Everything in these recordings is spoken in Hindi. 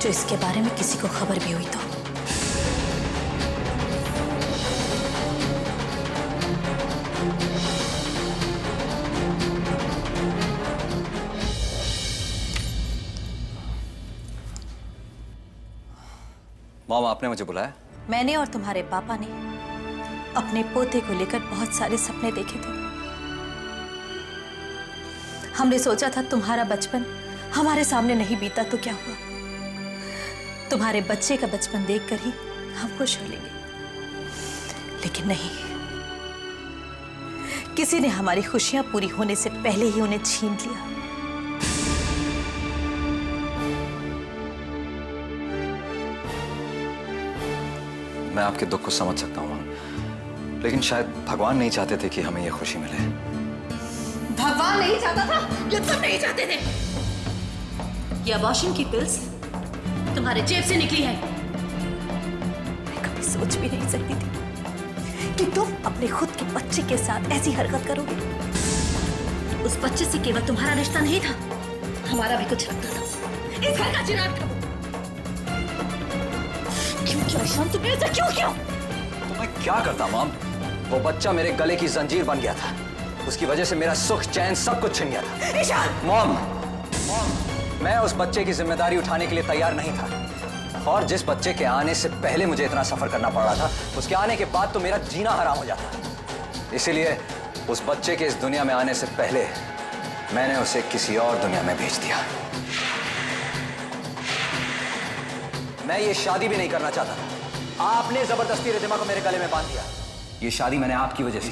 जो इसके बारे में किसी को खबर भी हुई तो। मॉम, आपने मुझे बुलाया? मैंने और तुम्हारे पापा ने अपने पोते को लेकर बहुत सारे सपने देखे थे। हमने सोचा था तुम्हारा बचपन हमारे सामने नहीं बीता तो क्या हुआ, तुम्हारे बच्चे का बचपन देखकर ही हम खुश हो लेंगे। लेकिन नहीं, किसी ने हमारी खुशियां पूरी होने से पहले ही उन्हें छीन लिया। मैं आपके दुख को समझ सकता हूँ, लेकिन शायद भगवान नहीं चाहते थे कि हमें ये खुशी मिले। भगवान नहीं चाहता था या तुम नहीं चाहते थे? ये अबॉर्शन की पिल्स तुम्हारे जेब से निकली है। मैं कभी सोच भी नहीं सकती थी कि तुम अपने खुद के बच्चे के साथ ऐसी हरकत करोगे। उस बच्चे से केवल तुम्हारा रिश्ता नहीं था, हमारा भी कुछ लगता था। इस घर का चिराग था। क्यों ईशान, तुमने ऐसा क्यों किया? तो मैं क्या करता मॉम? वो बच्चा मेरे गले की जंजीर बन गया था। उसकी वजह से मेरा सुख चैन सब कुछ छिन गया था। ईशान! मॉम, मैं उस बच्चे की जिम्मेदारी उठाने के लिए तैयार नहीं था। और जिस बच्चे के आने से पहले मुझे इतना सफर करना पड़ रहा था, उसके आने के बाद तो मेरा जीना हराम हो जाता। इसीलिए उस बच्चे के इस दुनिया में आने से पहले मैंने उसे किसी और दुनिया में भेज दिया। मैं ये शादी भी नहीं करना चाहता था। आपने जबरदस्ती रिधिमा को मेरे गले में बांध दिया। ये शादी मैंने आपकी वजह से,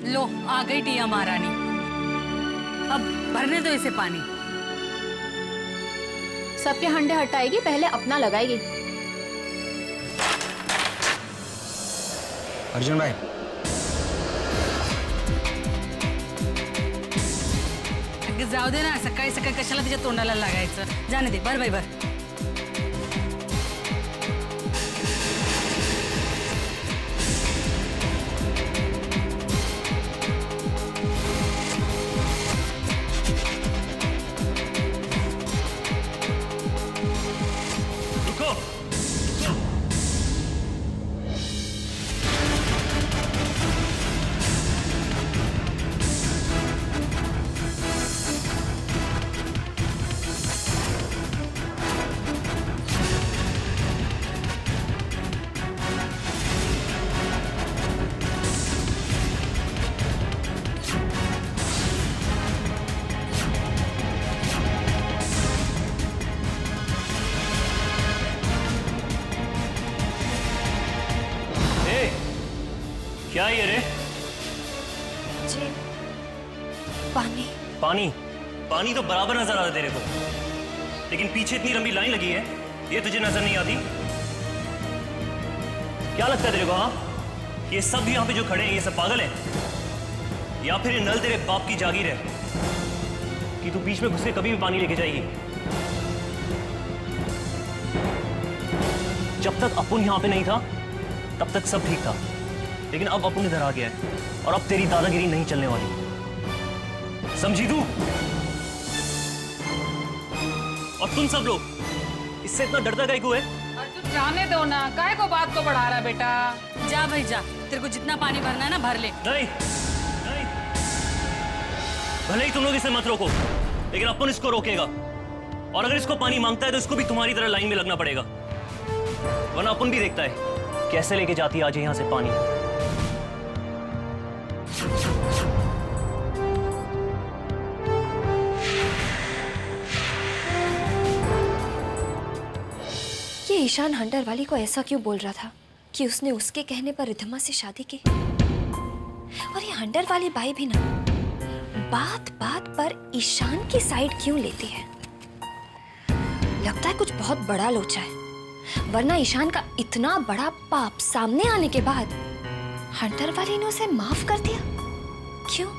लो आ गई टिया महारानी। अब भरने दो इसे पानी। सबके हंडे हटाएगी, पहले अपना लगाएगी। अर्जुन भाई, जाऊ दे ना, सकाळी सकाळी कशाला तिच्या तोंडाला लागायचं? जाणे दे, भर बाई भर। क्या ये रे? जी, पानी। पानी? पानी तो बराबर नजर आता तेरे को, लेकिन पीछे इतनी लंबी लाइन लगी है, ये तुझे नजर नहीं आती? क्या लगता है तेरे को? हाँ, ये सब यहाँ पे जो खड़े हैं ये सब पागल हैं? या फिर ये नल तेरे बाप की जागीर है कि तू बीच में घुस के कभी भी पानी लेके जाएगी? जब तक अपुन यहाँ पे नहीं था तब तक सब ठीक था, लेकिन अब अपुन इधर आ गया है और अब तेरी दादागिरी नहीं चलने वाली, समझी तू? और तुम सब लोग इससे इतना डरता काहे को है? अर्जुन जाने दो ना, काहे को बात को बढ़ा रहा है बेटा? जा भाई जा, तेरे को जितना पानी भरना है ना भर ले। नहीं, नहीं, भले ही तुम लोग इसे मत रोको, लेकिन अपुन इसको रोकेगा, और अगर इसको पानी मांगता है तो इसको भी तुम्हारी तरह लाइन में लगना पड़ेगा, वरना अपुन भी देखता है कैसे लेके जाती है आज यहां से पानी। ये ईशान हंटर वाली को ऐसा क्यों बोल रहा था कि उसने उसके कहने पर रिधिमा से शादी की? और ये हंटर वाली बाई भी ना बात बात पर ईशान की साइड क्यों लेती है? लगता है कुछ बहुत बड़ा लोचा है, वरना ईशान का इतना बड़ा पाप सामने आने के बाद हंटर वाली ने उसे माफ कर दिया। क्यों?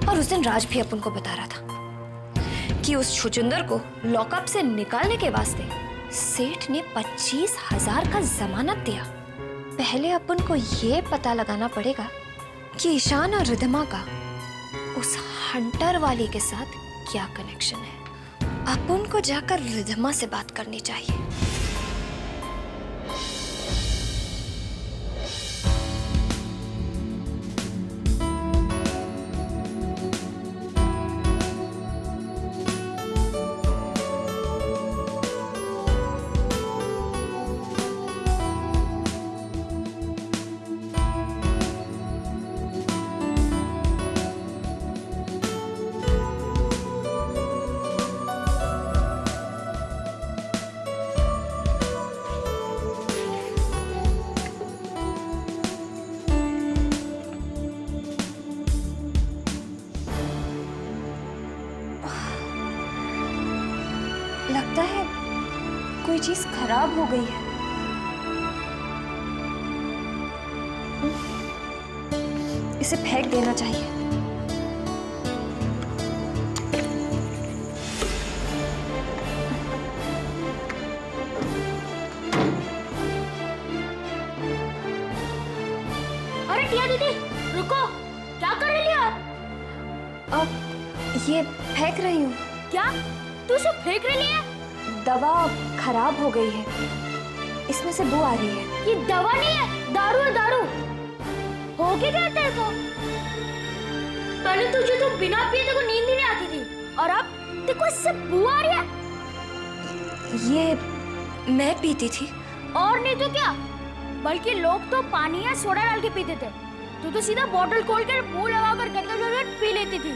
और उस दिन राज भी अपन को बता रहा था कि उस छुचुंदर को लॉकअप से निकालने के वास्ते सेठ ने 25,000 का जमानत दिया। पहले अपन को ये पता लगाना पड़ेगा कि ईशान और रिद्धिमा का उस हंटर वाली के साथ क्या कनेक्शन है। अपन को जाकर रिद्धिमा से बात करनी चाहिए। लगता है कोई चीज खराब हो गई है। इसे फेंक देना चाहिए। अरे टिया दीदी रुको, क्या कर रही हो आप? अब ये फेंक रही हूँ। क्या तू इसे फेंक रही है? दवा खराब हो गई है, इसमें से बू आ रही है। ये दवा नहीं है, दारू है दारू। हो क्या गया तेरे को? पहले तुझे तो बिना पिए तेरे को नींद ही नहीं आती थी, और अब तेरे को इससे बू आ रही है। ये मैं पीती थी। और नहीं तो क्या, बल्कि लोग तो पानी या सोडा डाल के पीते थे, तू तो सीधा बोतल खोल कर मुंह लगा कर गट पी लेती थी।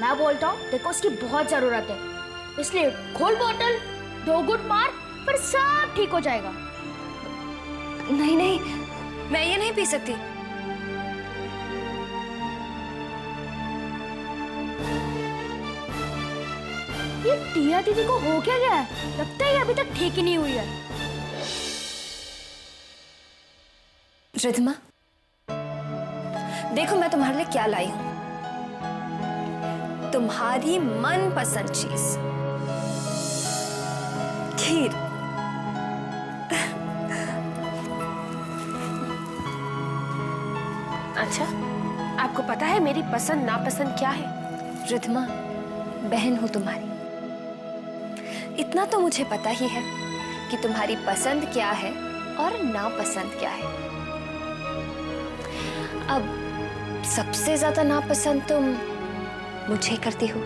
मैं बोलता हूँ तेरे को उसकी बहुत जरूरत है, इसलिए खोल बोतल, 2 घूंट मार, फिर सब ठीक हो जाएगा। नहीं नहीं, मैं ये नहीं पी सकती। ये टिया दीदी को हो क्या गया है? लगता है अभी तक ठीक ही नहीं हुई है। रिद्धिमा, देखो मैं तुम्हारे लिए क्या लाई हूं। तुम्हारी मनपसंद चीज, खीर। अच्छा, आपको पता है मेरी पसंद नापसंद क्या है? रिद्धिमा, बहन हूं तुम्हारी, इतना तो मुझे पता ही है कि तुम्हारी पसंद क्या है और नापसंद क्या है। अब सबसे ज्यादा नापसंद तुम मुझे करती हो,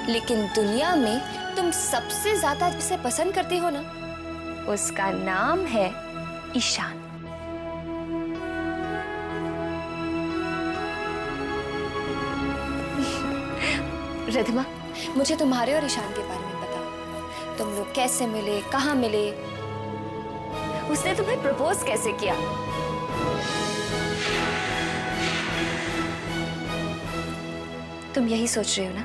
लेकिन दुनिया में तुम सबसे ज्यादा जिसे पसंद करती हो ना, उसका नाम है ईशान। रिद्धिमा, मुझे तुम्हारे और ईशान के बारे में बताओ। तुम लोग कैसे मिले, कहाँ मिले, उसने तुम्हें प्रपोज कैसे किया? तुम यही सोच रहे हो ना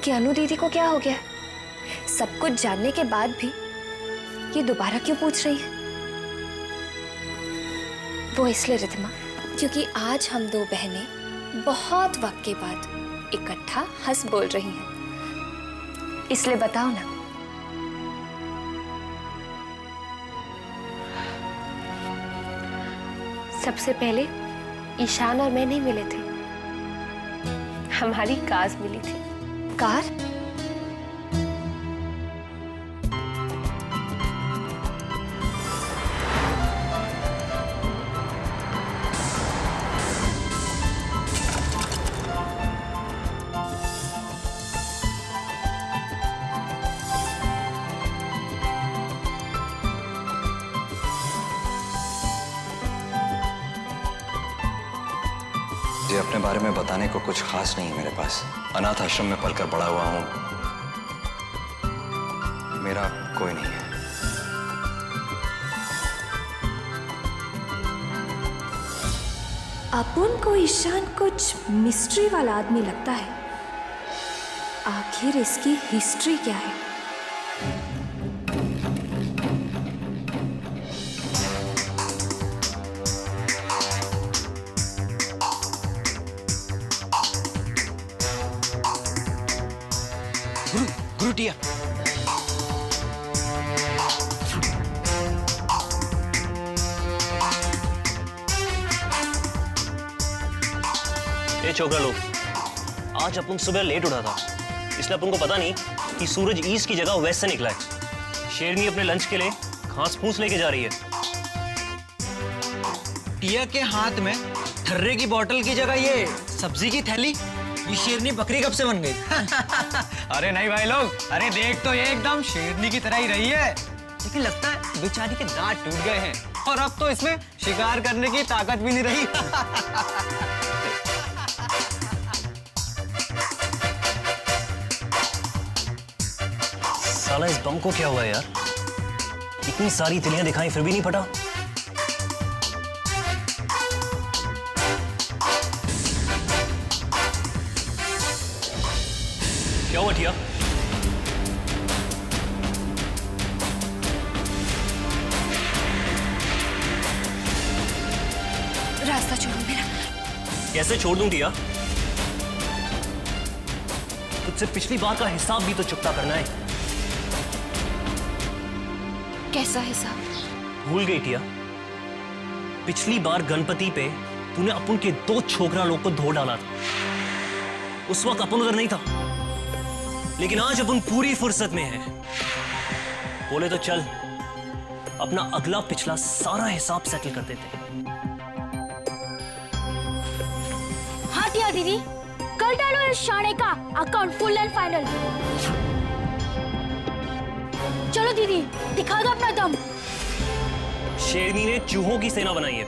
कि अनु दीदी को क्या हो गया? सब कुछ जानने के बाद भी ये दोबारा क्यों पूछ रही है? वो इसलिए रिद्धिमा, क्योंकि आज हम 2 बहनें बहुत वक्त के बाद इकट्ठा हंस बोल रही हैं। इसलिए बताओ ना। सबसे पहले ईशान और मैं नहीं मिले थे, हमारी कार मिली थी। कार? जी, अपने बारे में बताने को कुछ खास नहीं है मेरे पास। अनाथ आश्रम में पलकर बड़ा हुआ हूं, मेरा कोई नहीं है। अपन को ईशान कुछ मिस्ट्री वाला आदमी लगता है। आखिर इसकी हिस्ट्री क्या है? टिया। ए छोकरा लोग, आज अपन सुबह लेट उठा था, इसलिए अपन को पता नहीं कि सूरज ईस्ट की जगह वेस्ट से निकला है। शेरनी अपने लंच के लिए घास फूस लेके जा रही है। टिया के हाथ में ठर्रे की बोतल की जगह ये सब्जी की थैली, ये शेरनी बकरी कब से बन गई? अरे नहीं भाई लोग, अरे देख तो ये एकदम शेरनी की तरह ही रही है, लेकिन लगता है बेचारी के दांत टूट गए हैं और अब तो इसमें शिकार करने की ताकत भी नहीं रही। साला इस बम को क्या हुआ यार? इतनी सारी तिलियां दिखाई फिर भी नहीं फटा। क्या हुआ टिया? रास्ता छोड़ो मेरा। कैसे छोड़ दूं टिया? तुझसे पिछली बार का हिसाब भी तो चुकता करना है। कैसा हिसाब? भूल गई टिया? पिछली बार गणपति पे तूने अपन के 2 छोकरा लोग को धो डाला था। उस वक्त अपन उधर नहीं था, लेकिन आज अपन पूरी फुर्सत में है। बोले तो चल अपना अगला पिछला सारा हिसाब सेटल कर देते। हाँ टिया दीदी, कल डालो इस शाणे का अकाउंट फुल एंड फाइनल। चलो दीदी, दिखा दो अपना दम। शेरनी ने चूहों की सेना बनाई है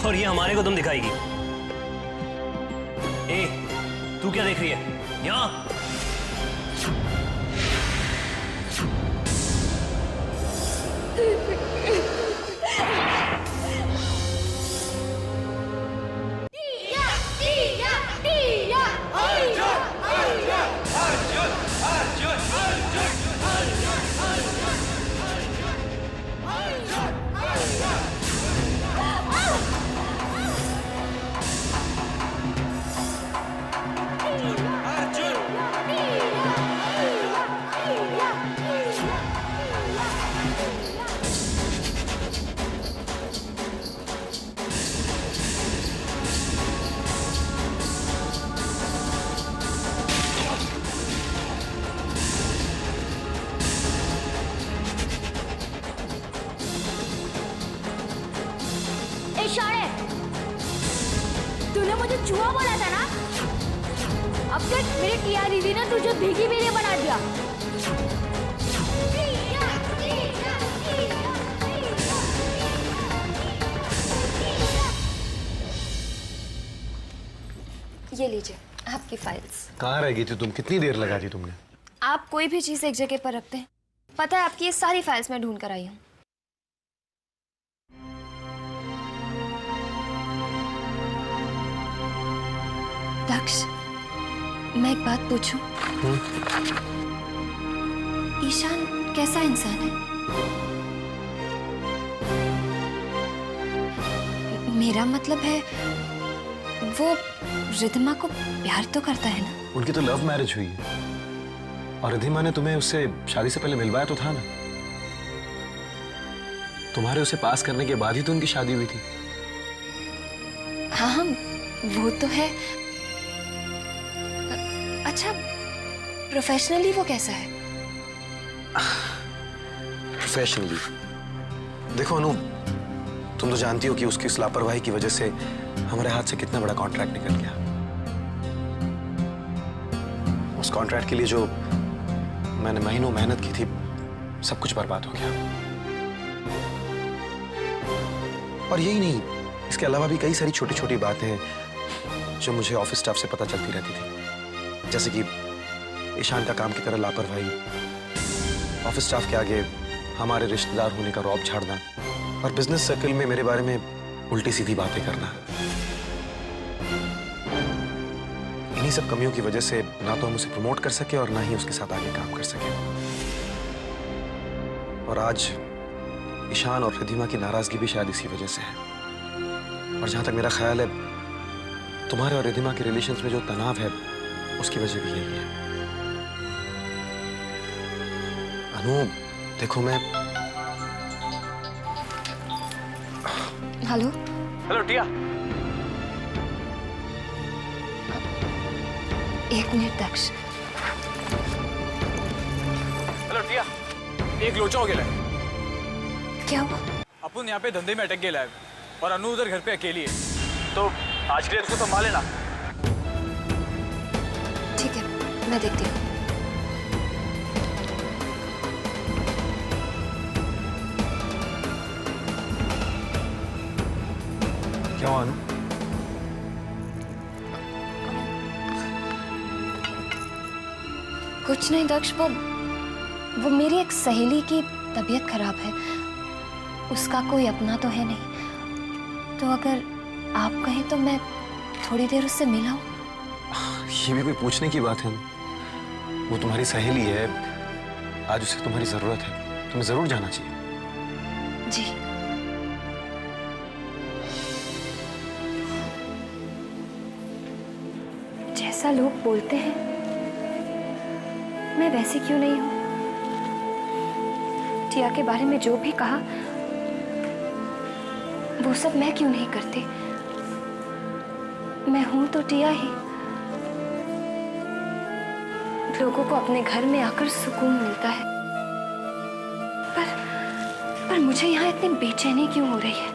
और ये हमारे को दम दिखाएगी। ए, तू क्या देख रही है? यहाँ तूने मुझे चूहा बोला था ना? अब तक मेरी टिया दीदी ने तुझे भीगी भीगी बना दिया। ये लीजिए आपकी फाइल्स। कहाँ रह गई थी तुम? कितनी देर लगा दी तुमने? आप कोई भी चीज एक जगह पर रखते हैं, पता है आपकी ये सारी फाइल्स मैं ढूंढ कर आई हूँ। दक्ष, मैं एक बात पूछूं? ईशान कैसा इंसान है? मेरा मतलब है वो रिधिमा को प्यार तो करता है ना? उनकी तो लव मैरिज हुई है और रिधिमा ने तुम्हें उससे शादी से पहले मिलवाया तो था ना। तुम्हारे उसे पास करने के बाद ही तो उनकी शादी हुई थी। हाँ हाँ, वो तो है। अच्छा, प्रोफेशनली वो कैसा है? प्रोफेशनली देखो अनु, तुम तो जानती हो कि उसकी इस लापरवाही की वजह से हमारे हाथ से कितना बड़ा कॉन्ट्रैक्ट निकल गया। उस कॉन्ट्रैक्ट के लिए जो मैंने महीनों मेहनत की थी, सब कुछ बर्बाद हो गया। और यही नहीं, इसके अलावा भी कई सारी छोटी छोटी बातें हैं जो मुझे ऑफिस स्टाफ से पता चलती रहती थी, जैसे कि ईशान का काम की तरह लापरवाही, ऑफिस स्टाफ के आगे हमारे रिश्तेदार होने का रौब झाड़ना और बिजनेस सर्कल में मेरे बारे में उल्टी सीधी बातें करना। इन्हीं सब कमियों की वजह से ना तो हम उसे प्रमोट कर सके और ना ही उसके साथ आगे काम कर सके। और आज ईशान और रिधिमा की नाराजगी भी शायद इसी वजह से है। और जहां तक मेरा ख्याल है, तुम्हारे और रिधिमा के रिलेशंस में जो तनाव है, उसकी वजह भी यही है। अनु देखो मैं। Hello hello Tia. एक मिनट दक्ष। हेलो टिया, एक लोचा हो गया है। क्या हुआ? अपन यहाँ पे धंधे में अटक गया है और अनु उधर घर पे अकेली है, तो आज के लिए उसको संभाल लेना। ठीक है, मैं देखती हूँ। क्या हुआ अनु? कुछ नहीं दक्ष, वो मेरी एक सहेली की तबीयत खराब है। उसका कोई अपना तो है नहीं, तो अगर आप कहें तो मैं थोड़ी देर उससे मिला हूं। ये भी कोई पूछने की बात है? वो तुम्हारी सहेली है, आज उसे तुम्हारी जरूरत है, तुम्हें जरूर जाना चाहिए। जी। जैसा लोग बोलते हैं मैं वैसे क्यों नहीं हूं? टिया के बारे में जो भी कहा वो सब मैं क्यों नहीं करती? मैं हूं तो टिया ही। लोगों को अपने घर में आकर सुकून मिलता है, पर मुझे यहाँ इतनी बेचैनी क्यों हो रही है?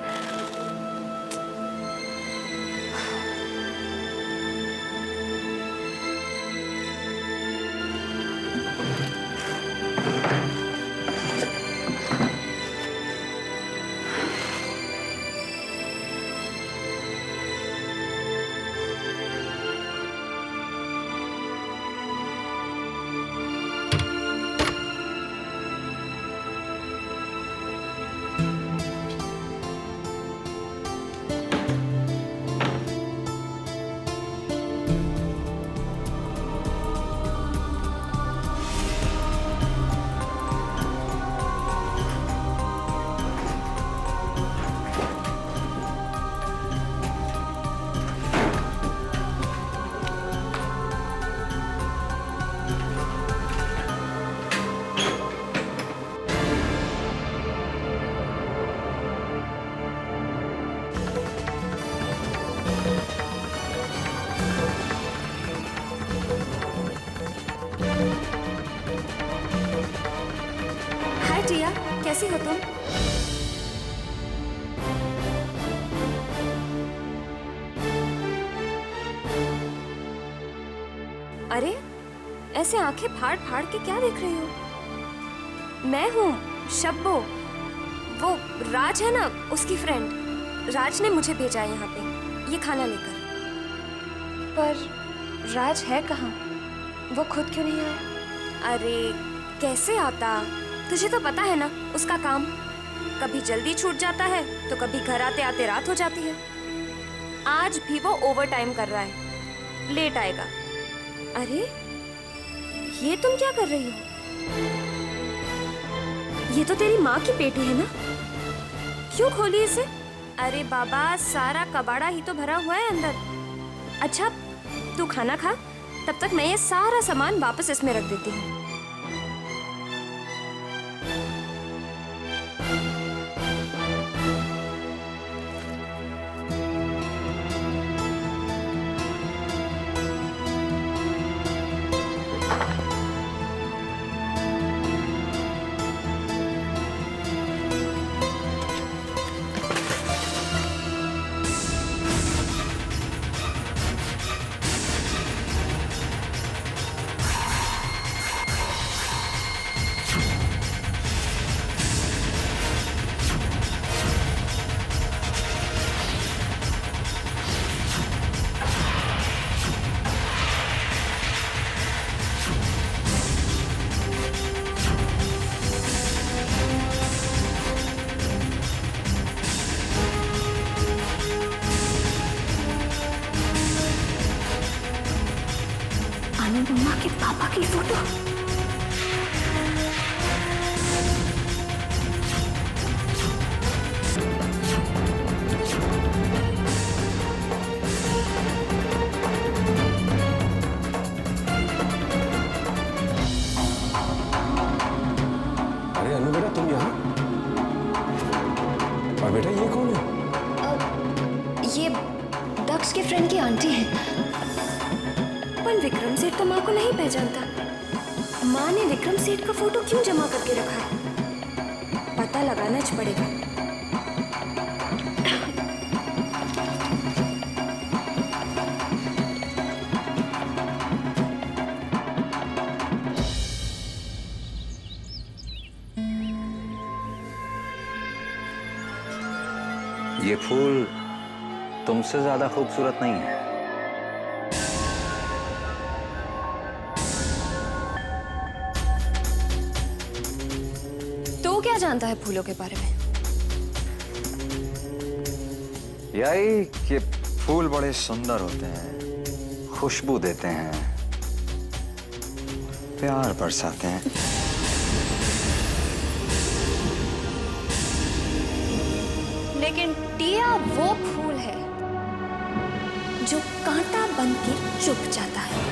टिया, कैसी हो तुम? अरे ऐसे आंखें फाड़ फाड़ के क्या देख रही हो? मैं हूँ शब्बो, वो राज है ना, उसकी फ्रेंड। राज ने मुझे भेजा है यहाँ पे ये खाना लेकर। पर राज है कहाँ? वो खुद क्यों नहीं आया? अरे कैसे आता? तुझे तो पता है ना उसका काम, कभी जल्दी छूट जाता है तो कभी घर आते आते रात हो जाती है। आज भी वो ओवर टाइम कर रहा है, लेट आएगा। अरे ये तुम क्या कर रही हो? ये तो तेरी माँ की पेटी है ना, क्यों खोली इसे? अरे बाबा, सारा कबाड़ा ही तो भरा हुआ है अंदर। अच्छा तू खाना खा, तब तक मैं ये सारा सामान वापस इसमें रख देती हूँ। मम्मा के पापा की फोटो। अपन विक्रम सेठ तो माँ को नहीं पहचानता। माँ ने विक्रम सेठ का फोटो क्यों जमा करके रखा है? पता लगाना च पड़ेगा। ये फूल तुमसे ज्यादा खूबसूरत नहीं है। तो क्या जानता है फूलों के बारे में? यही कि फूल बड़े सुंदर होते हैं, खुशबू देते हैं, प्यार बरसाते हैं। लेकिन टिया वो फूल है जो कांटा बनकर चुप जाता है।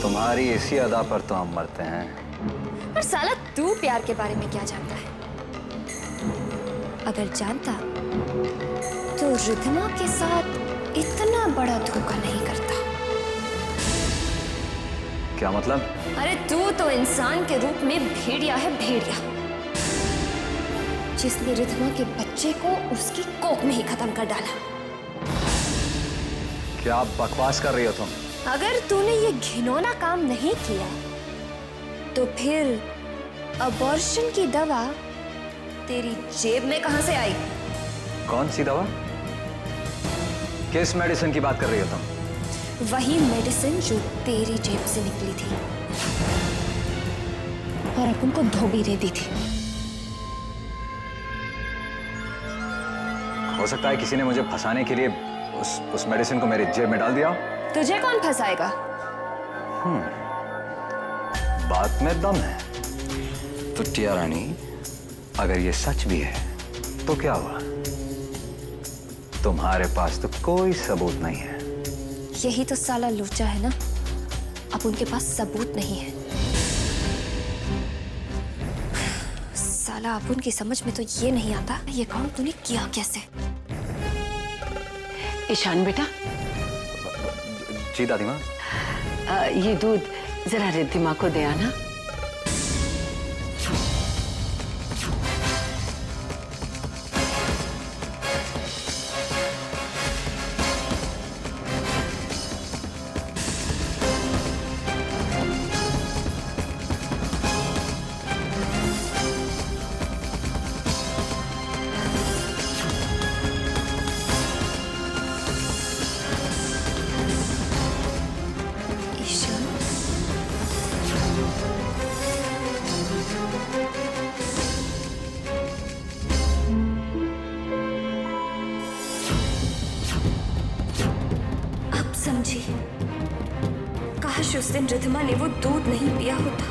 तुम्हारी इसी अदा पर तो हम मरते हैं। और साला तू प्यार के बारे में क्या जानता है? अगर जानता तो रिद्धमा के साथ इतना बड़ा धोखा नहीं करता। क्या मतलब? अरे तू तो इंसान के रूप में भेड़िया है, भेड़िया, जिसने रिद्धमा के बच्चे को उसकी कोख में ही खत्म कर डाला। क्या बकवास कर रही हो तुम? अगर तूने ये घिनौना काम नहीं किया तो फिर अबॉर्शन की दवा तेरी जेब में कहां से आई? कौन सी दवा? किस मेडिसिन की बात कर रही हो तुम? वही मेडिसिन जो तेरी जेब से निकली थी और अपन को धोबी दे दी थी। हो सकता है किसी ने मुझे फंसाने के लिए उस मेडिसिन को मेरी जेब में डाल दिया। तुझे कौन फंसाएगा? बात में दम है। तो टिया रानी, अगर ये सच भी है तो क्या हुआ? तुम्हारे पास तो कोई सबूत नहीं है। यही तो साला लोचा है ना, अब उनके पास सबूत नहीं है। साला अब उनकी समझ में तो ये नहीं आता ये काम तूने किया कैसे। ईशान बेटा, जी दादी माँ। ये दूध जरा रिद्धिमा को दे आना। समझी, काश उस दिन रिद्धमा ने वो दूध नहीं पिया होता।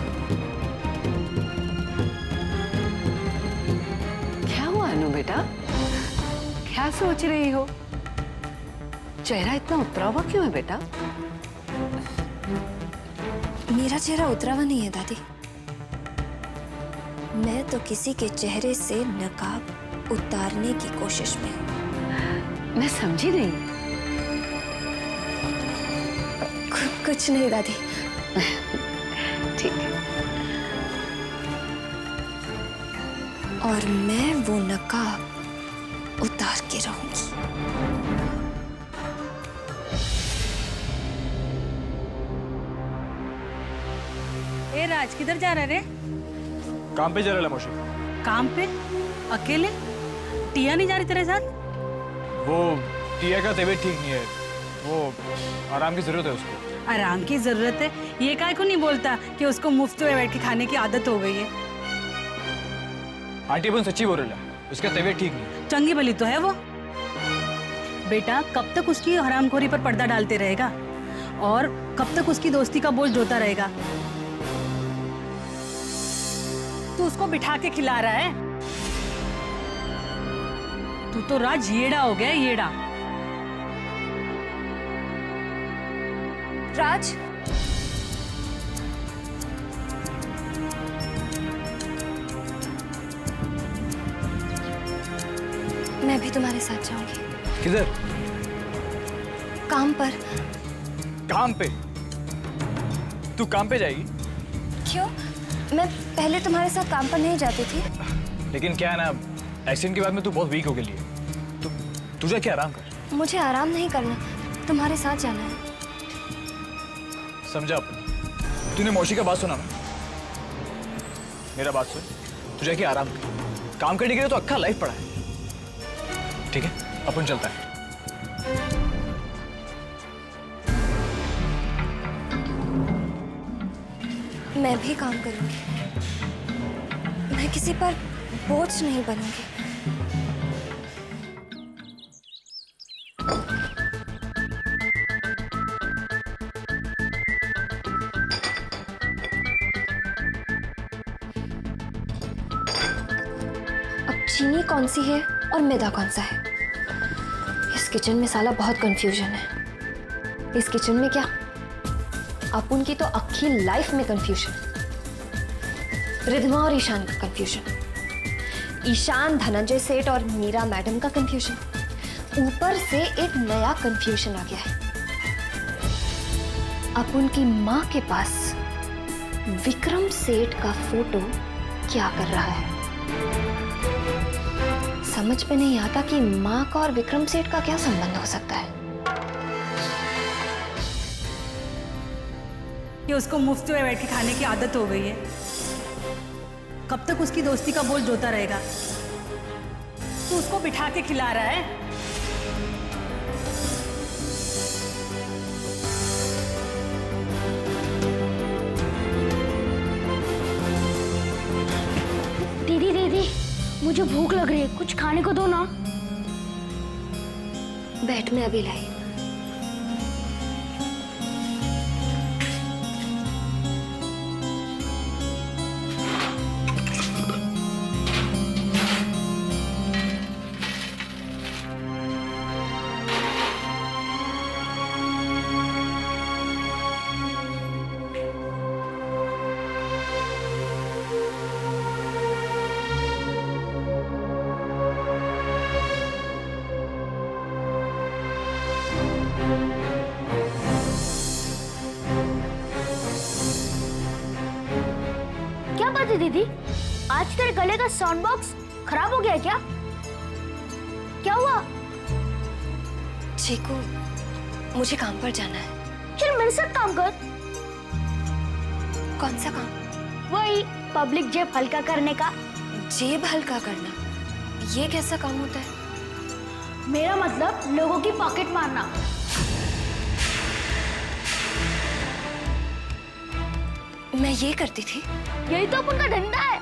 क्या हुआ अनु बेटा, क्या सोच रही हो? चेहरा इतना उतरा हुआ क्यों है बेटा? मेरा चेहरा उतरा हुआ नहीं है दादी। मैं तो किसी के चेहरे से नकाब उतारने की कोशिश में हूं। मैं समझी नहीं। कुछ नहीं दादी। ठीक है। और मैं वो नकाब उतार के रहूंगी। ए राज, किधर जा रहा रे? काम पे जा रहा है मौसी। काम पे? अकेले? टिया नहीं जा रही तेरे साथ? वो टिया का तबीयत ठीक नहीं है, वो आराम की जरूरत है उसको। आराम की जरूरत है? ये काय को नहीं बोलता कि उसको मुफ्त में बैठ के खाने की आदत हो गई है? आंटी अपन सच्ची बोल रहा है, उसका तबीयत ठीक नहीं। चंगी भली तो है वो। बेटा, कब तक उसकी हरामखोरी पर पर्दा डालते रहेगा और कब तक उसकी दोस्ती का बोझ ढोता रहेगा? तू उसको बिठा के खिला रहा है। तू तो राज येड़ा हो गया, येड़ा। राज, मैं भी तुम्हारे साथ जाऊंगी। किधर? काम पर। काम पे? तू काम पे जाएगी? क्यों? मैं पहले तुम्हारे साथ काम पर नहीं जाती थी। लेकिन क्या है ना, एक्सीडेंट के बाद में तू बहुत वीक हो गई है। तू जाके आराम कर। मुझे आराम नहीं करना, तुम्हारे साथ जाना है। समझा अपन? तूने मौसी का बात सुना ना? मेरा बात सुन, तू जाके आराम कर। काम करने के लिए तो अक्खा लाइफ पड़ा है। ठीक है, अपन चलता है। मैं भी काम करूंगी। मैं किसी पर बोझ नहीं बनूंगी। अब चीनी कौन सी है और मैदा कौन सा है? इस किचन में साला बहुत कंफ्यूजन है। इस किचन में क्या, अपुन की तो अक्खी लाइफ में कंफ्यूजन। रिधमा और ईशान का कंफ्यूजन, ईशान धनंजय सेठ और मीरा मैडम का कंफ्यूजन, ऊपर से एक नया कंफ्यूजन आ गया है। अपुन की मां के पास विक्रम सेठ का फोटो क्या कर रहा है? समझ में नहीं आता कि मां का और विक्रम सेठ का क्या संबंध हो सकता है। कि उसको मुफ्त में बैठ के खाने की आदत हो गई है। कब तक उसकी दोस्ती का बोझ ढोता रहेगा? तू उसको बिठा के खिला रहा है। दीदी दीदी, मुझे भूख लग रही है, कुछ खाने को दो ना। बैठ, मैं अभी लाई। दीदी, आज तेरे गले का साउंड बॉक्स खराब हो गया है क्या? क्या हुआ? चीकू, मुझे काम पर जाना है। चल मेरे साथ काम कर। कौन सा काम? वही पब्लिक जेब हल्का करने का। जेब हल्का करना? ये कैसा काम होता है? मेरा मतलब लोगों की पॉकेट मारना। मैं ये करती थी? यही तो अपन का धंधा है।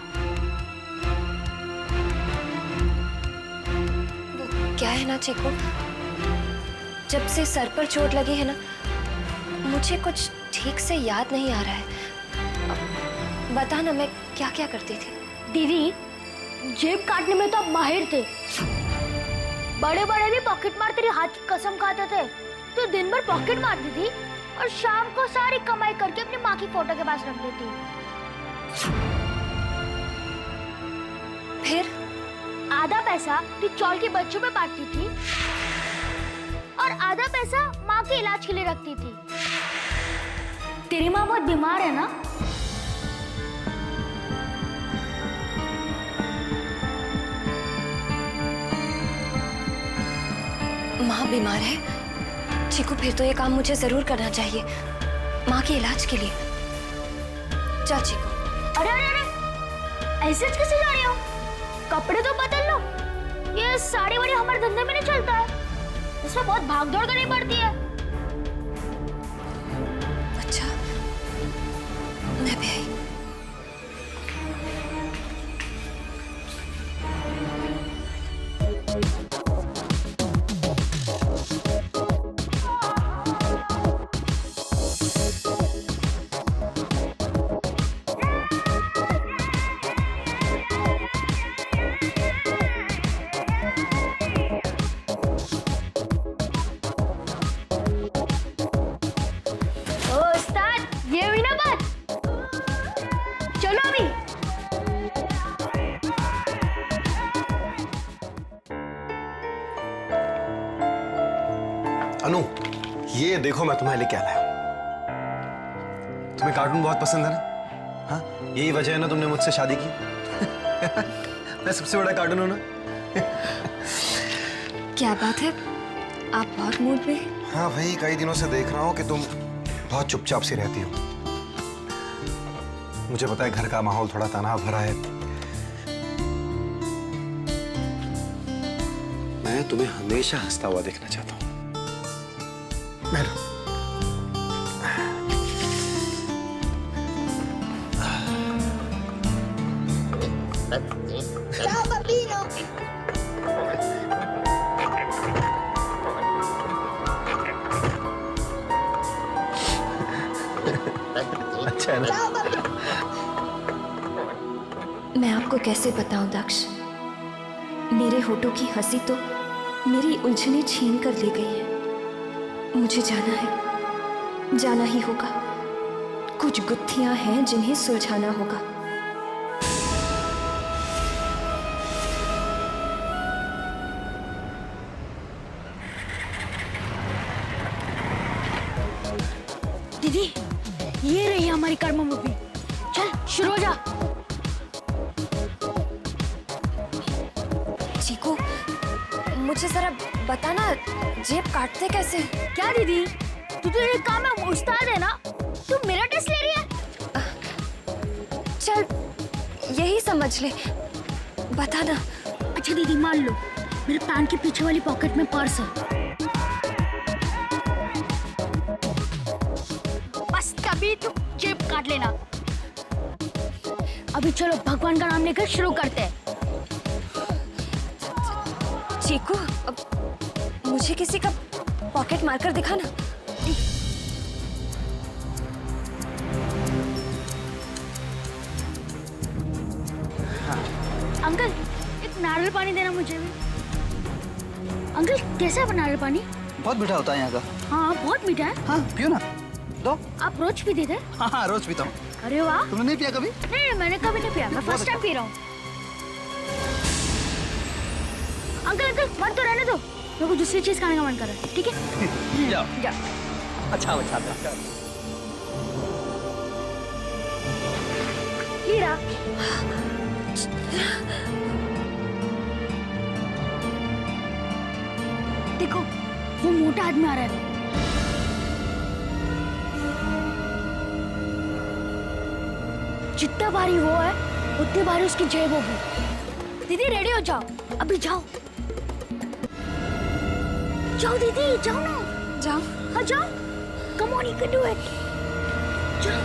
वो क्या है ना चीकू, जब से सर पर चोट लगी है ना, मुझे कुछ ठीक से याद नहीं आ रहा है। बता ना, मैं क्या क्या करती थी? दीदी, जेब काटने में तो आप माहिर थे। बड़े बड़े भी पॉकेट मार तेरी हाथ की कसम खाते थे। तो दिन भर पॉकेट मारती थी और शाम को सारी कमाई करके अपनी माँ की फोटो के पास रख देती। फिर आधा पैसा तू चौल के बच्चों में बांटती थी और आधा पैसा माँ के इलाज के लिए रखती थी। तेरी माँ बहुत बीमार है ना? माँ बीमार है? चीकू, फिर तो ये काम मुझे जरूर करना चाहिए, माँ के इलाज के लिए। जा चीकू। अरे अरे अरे, ऐसे कैसे जा रही हो? कपड़े तो बदल लो। ये साड़ी वाड़ी हमारे धंधे में नहीं चलता है, इसमें बहुत भाग दौड़ करनी पड़ती है। अच्छा, मैं भी आई। अनु, ये देखो मैं तुम्हें लेके आया हूं। तुम्हें कार्टून बहुत पसंद है ना? हाँ, यही वजह है ना तुमने मुझसे शादी की। मैं सबसे बड़ा कार्टून हूं ना। क्या बात है, आप बहुत मूड में? हाँ भाई, कई दिनों से देख रहा हूँ कि तुम बहुत चुपचाप सी रहती हो। मुझे पता है घर का माहौल थोड़ा तनाव भरा है। मैं तुम्हें हमेशा हंसता हुआ देखना चाहता हूँ। बैठो। अच्छा है ना? मैं आपको कैसे बताऊं दक्ष, मेरे होठों की हंसी तो मेरी उलझने छीन कर ले गई है। मुझे जाना है, जाना ही होगा। कुछ गुत्थियां हैं जिन्हें सुलझाना होगा। दीदी, ये रही हमारी कर्म मूवी। चल शुरू हो जा। चीकू, मुझे जरा बताना, जेब काटते कैसे? क्या दीदी, तू तो एक काम में उस्ताद है ना, तू मेरा टेस्ट ले रही है? चल यही समझ ले, बताना। अच्छा दीदी, मान लो मेरे पैंट के पीछे वाली पॉकेट में पर्स है, बस तभी तू जेब काट लेना। अभी चलो भगवान का नाम लेकर शुरू करते हैं। चीकू, मुझे किसी का पॉकेट मारकर दिखाना। अंकल, एक नारियल पानी देना मुझे भी। अंकल, कैसा है नारियल पानी? बहुत मीठा होता है यहाँ का। हाँ, बहुत मीठा है। हाँ, पियो ना। दो। आप रोज पीते थे? हाँ, रोज पीता हूँ। अरे वाह। तुमने नहीं पिया कभी? नहीं, मैंने कभी नहीं पिया, मैं फर्स्ट टाइम पी रहा हूँ। अंकल, मत तो रहने दो, मेरे को दूसरी चीज खाने का मन कर रहा है। ठीक है? जाओ। जाओ। अच्छा। हीरा। देखो, वो मोटा आदमी आ रहा है। जितना भारी वो है, उतनी भारी उसकी जेब होगी। दीदी रेडी हो जाओ, अभी जाओ। जाओ दीदी, जाओ ना। जाओ। हाँ जाओ। Come on, you can do it. जाओ।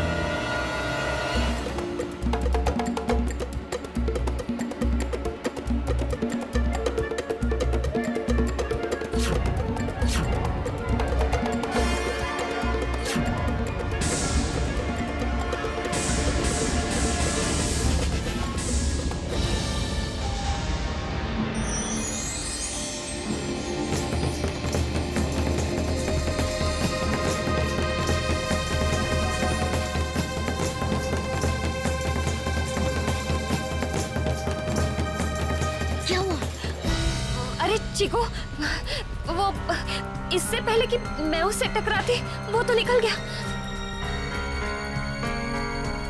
चीकू, वो इससे पहले कि मैं उससे टकराती, वो तो निकल गया।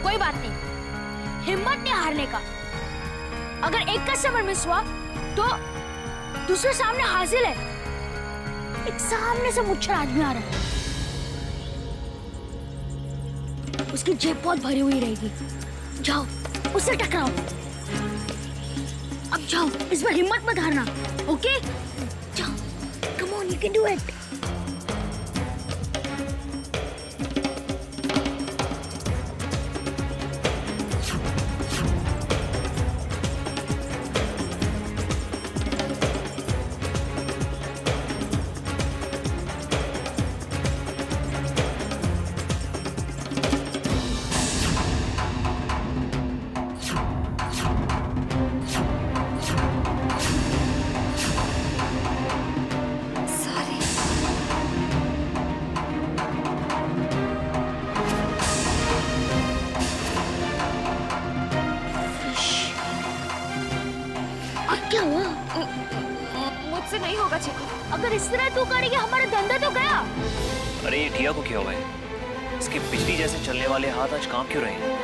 कोई बात नहीं, हिम्मत नहीं हारने का। अगर एक कस्टमर मिस हुआ तो दूसरे सामने हाजिर है। एक सामने से मुच्छर आदमी आ रहा है, उसकी जेब बहुत भरी हुई रहेगी। जाओ, उससे टकराओ। अब जाओ, इस बार हिम्मत मत हारना। ओके? जाओ, come on, you can do it. मुझसे नहीं होगा चीकू। अगर इस तरह तू करेगी हमारा धंधा तो गया। अरे ये टिया को क्या हुआ है? इसके बिजली जैसे चलने वाले हाथ आज काम क्यों रहे हैं?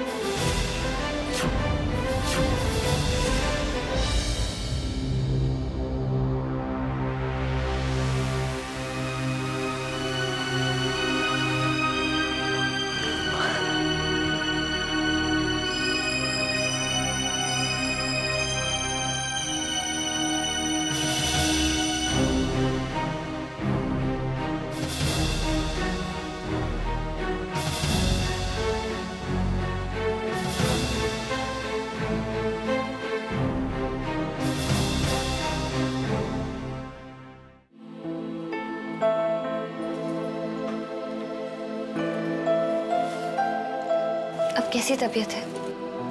कैसी तबीयत है?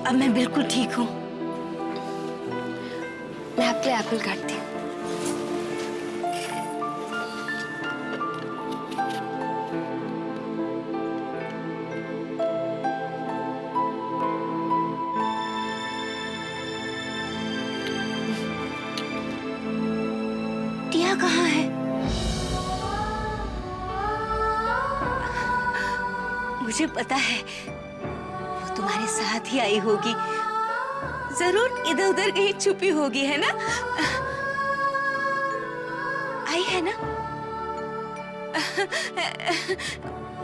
अब मैं बिल्कुल ठीक हूँ। मैं आपके लिए एप्पल काटती हूँ। टिया कहाँ है? मुझे पता है तुम्हारे साथ ही आई होगी, जरूर इधर उधर कहीं छुपी होगी, है ना? आई है ना?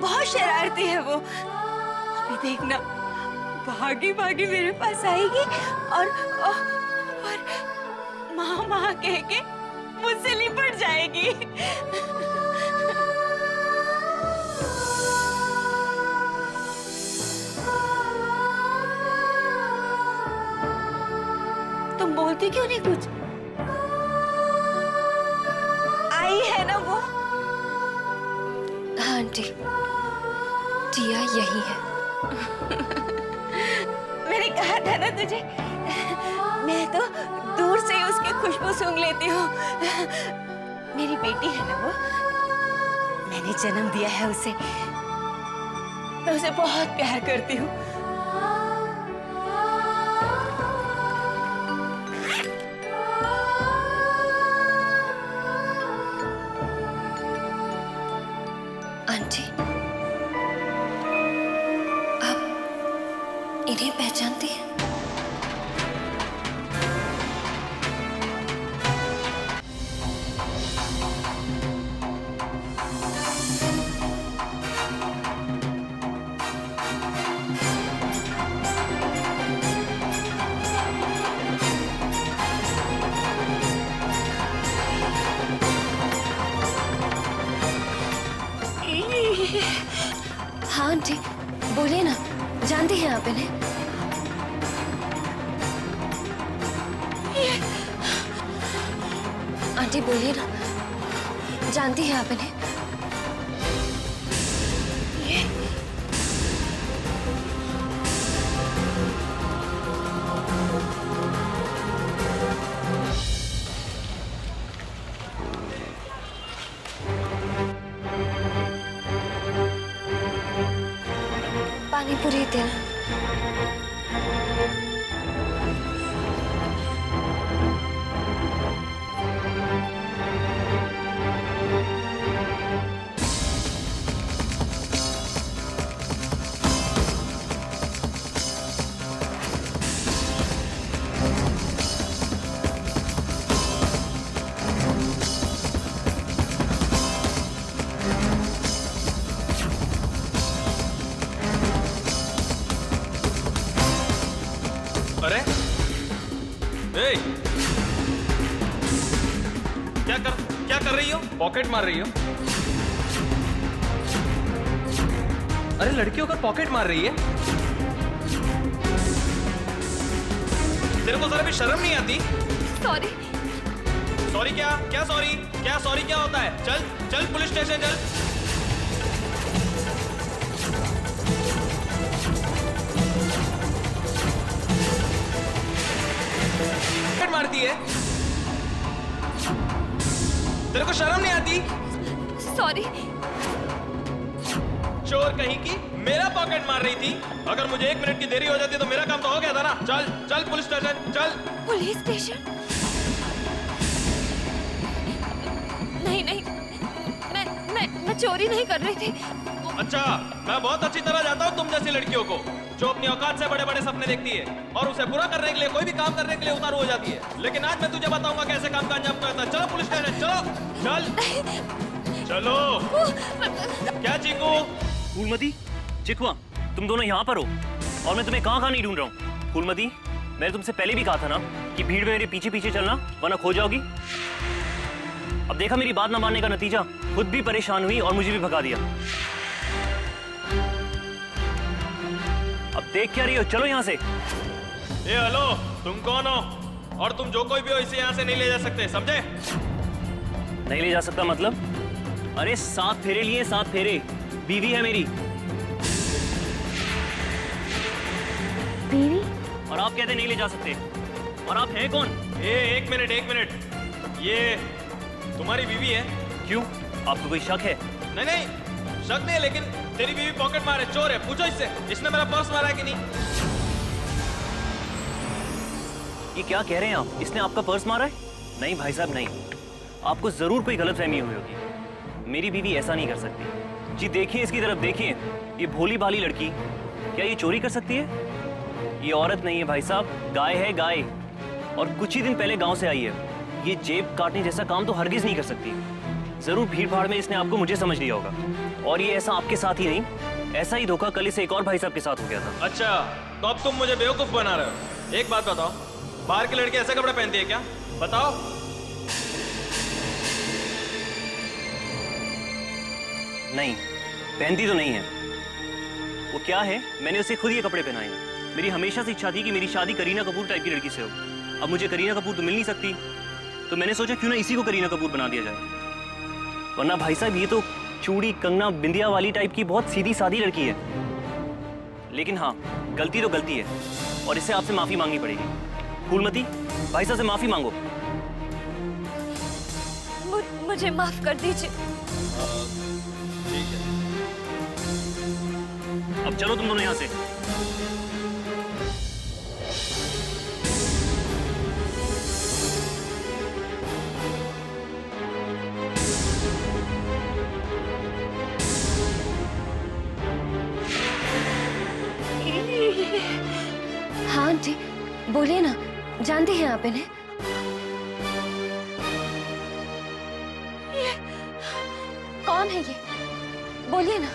बहुत शरारती है वो। अभी देखना भागी भागी मेरे पास आएगी और माँ माँ कह के मुझसे लिपट जाएगी। बोलती क्यों नहीं कुछ? आई है ना वो? हाँ आंटी, टिया यही है। मैंने कहा था ना तुझे, मैं तो दूर से ही उसकी खुशबू सूंघ लेती हूँ। मेरी बेटी है ना वो, मैंने जन्म दिया है उसे, मैं उसे बहुत प्यार करती हूँ। आंटी, आप इन्हें पहचानती हैं? हाँ आंटी, बोलिए ना, जानती हैं आप इन्हें? आंटी बोलिए ना, जानती हैं आप इन्हें? पानी पूरी देना। अरे ए, क्या कर रही हो? पॉकेट मार रही हो? अरे लड़कियों का पॉकेट मार रही है? तेरे को जरा भी शर्म नहीं आती? सॉरी। सॉरी क्या सॉरी? क्या सॉरी क्या होता है? चल चल पुलिस स्टेशन चल। मारती है? तेरे को शर्म नहीं आती? सॉरी। चोर कहीं की मेरा पॉकेट मार रही थी। अगर मुझे 1 मिनट की देरी हो जाती तो मेरा काम तो हो गया था ना। चल चल पुलिस स्टेशन चल। Police station? चोरी नहीं कर रही थी। अच्छा, मैं बहुत अच्छी तरह जानता हूँ तुम जैसी लड़कियों को जो अपनी औकात से बड़े बड़े सपने देखती है और उसे पूरा करने के लिए कोई भी काम करने के लिए उतारू हो जाती है। लेकिन आज मैं तुझे बताऊंगा कैसे काम का अंजाम करता है। चलो पुलिस स्टेशन, चलो चल चलो। क्या चीकू? फूलमती, चिकवा, तुम दोनों यहाँ पर हो और मैं तुम्हें कहाँ नहीं ढूंढ रहा हूँ। फूलमती, मैंने तुमसे पहले भी कहा था ना कि भीड़ में मेरे पीछे पीछे चलना वरना खो जाओगी। अब देखा मेरी बात न मानने का नतीजा, खुद भी परेशान हुई और मुझे भी भगा दिया। अब देख क्या रही हो, चलो यहाँ से। ए हेलो, तुम कौन हो और तुम जो कोई भी हो इसे यहाँ से नहीं ले जा सकते, समझे? नहीं ले जा सकता मतलब? अरे 7 फेरे लिए, 7 फेरे, बीवी है मेरी। बीवी? और आप कहते नहीं ले जा सकते, और आप हैं कौन? एक मिनट, ये तुम्हारी बीवी है? क्यों, आपको कोई शक है? नहीं, शक नहीं है, लेकिन तेरी बीवी पॉकेट मार है, चोर है, पूछो इससे, इसने मेरा पर्स मारा है कि नहीं? ये क्या कह रहे हैं आप? इसने आपका पर्स मारा है? नहीं भाई साहब नहीं, आपको जरूर कोई गलतफहमी हुई होगी। मेरी बीवी ऐसा नहीं कर सकती। जी देखिए इसकी तरफ देखिए, ये भोली भाली लड़की क्या ये चोरी कर सकती है? ये औरत नहीं है भाई साहब, गाय है गाय, और कुछ ही दिन पहले गांव से आई है। ये जेब काटने जैसा काम तो हरगिज नहीं कर सकती। जरूर भीड़ भाड़ में इसने आपको मुझे समझ लिया होगा, और ये ऐसा आपके साथ ही नहीं, ऐसा ही धोखा कल से एक और भाई साहब के साथ हो गया था। अच्छा, तो अब तुम मुझे बेवकूफ बना रहे हो। एक बात बताओ, बाहर की लड़की ऐसे कपड़े पहनती है क्या? बताओ। नहीं, पहनती तो नहीं है। वो क्या है, मैंने उसे खुद ये कपड़े पहनाए हैं। मेरी हमेशा से इच्छा थी कि मेरी शादी करीना कपूर टाइप की लड़की से हो। अब मुझे करीना कपूर तो मिल नहीं सकती, तो मैंने सोचा क्यों ना इसी को करीना कपूर बना दिया जाए। वरना भाई साहब ये तो चूड़ी कंगना बिंदिया वाली टाइप की बहुत सीधी सादी लड़की है। लेकिन हाँ, गलती तो गलती है और इससे आपसे माफी मांगनी पड़ेगी। फूलमती, भाई साहब से माफी मांगो। मुझे माफ कर दीजिए। ठीक है, अब चलो तुम दोनों यहाँ से। हाँ आंटी, बोलिए ना, जानते हैं आप इन्हें? कौन है ये? बोलिए ना,